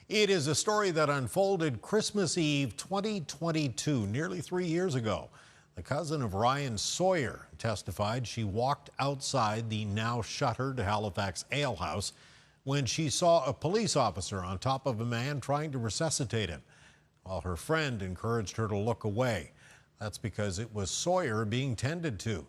It is a story that unfolded Christmas Eve 2022, nearly 3 years ago. The cousin of Ryan Sawyer testified she walked outside the now shuttered Halifax ale house when she saw a police officer on top of a man trying to resuscitate him, while her friend encouraged her to look away. That's because it was Sawyer being tended to.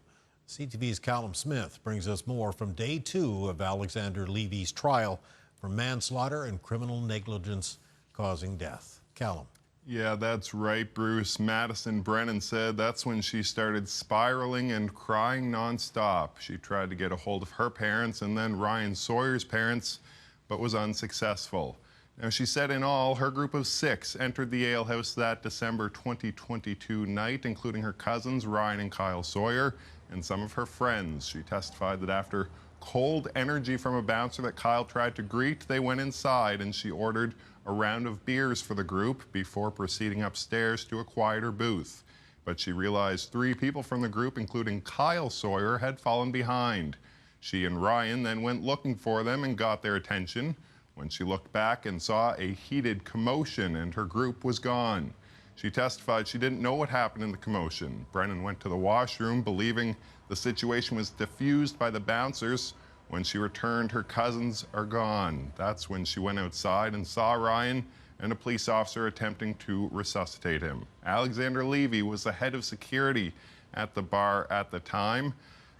CTV's Callum Smith brings us more from day 2 of Alexander Levy's trial for manslaughter and criminal negligence causing death. Callum. Yeah, that's right, Bruce. Madison Brennan said that's when she started spiraling and crying nonstop. She tried to get a hold of her parents and then Ryan Sawyer's parents, but was unsuccessful. Now, she said in all, her group of 6 entered the alehouse that December 2022 night, including her cousins, Ryan and Kyle Sawyer, and some of her friends. She testified that after cold energy from a bouncer that Kyle tried to greet, they went inside and she ordered a round of beers for the group before proceeding upstairs to a quieter booth. But she realized 3 people from the group, including Kyle Sawyer, had fallen behind. She and Ryan then went looking for them and got their attention when she looked back and saw a heated commotion and her group was gone. She testified she didn't know what happened in the commotion. Brennan went to the washroom believing the situation was diffused by the bouncers. When she returned, her cousins are gone. That's when she went outside and saw Ryan and a police officer attempting to resuscitate him. Alexander Levy was the head of security at the bar at the time.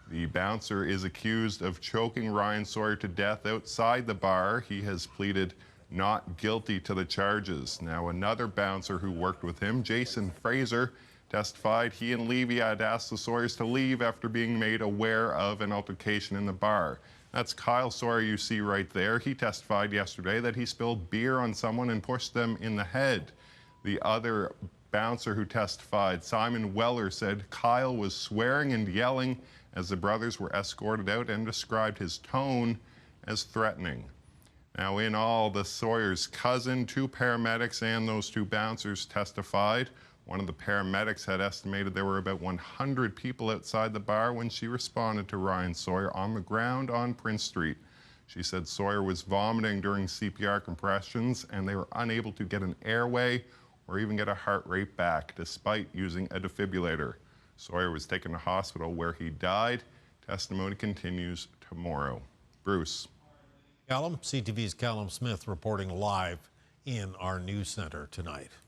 The bouncer is accused of choking Ryan Sawyer to death outside the bar. He has pleaded not guilty to the charges. Now, another bouncer who worked with him, Jason Fraser, testified he and Levy had asked the Sawyers to leave after being made aware of an altercation in the bar. That's Kyle Sawyer you see right there. He testified yesterday that he spilled beer on someone and pushed them in the head. The other bouncer who testified, Simon Weller, said Kyle was swearing and yelling as the brothers were escorted out and described his tone as threatening. Now, in all, the Sawyer's cousin, 2 paramedics, and those 2 bouncers testified. One of the paramedics had estimated there were about 100 people outside the bar when she responded to Ryan Sawyer on the ground on Prince Street. She said Sawyer was vomiting during CPR compressions and they were unable to get an airway or even get a heart rate back despite using a defibrillator. Sawyer was taken to hospital where he died. Testimony continues tomorrow. Bruce. Callum, CTV's Callum Smith reporting live in our news center tonight.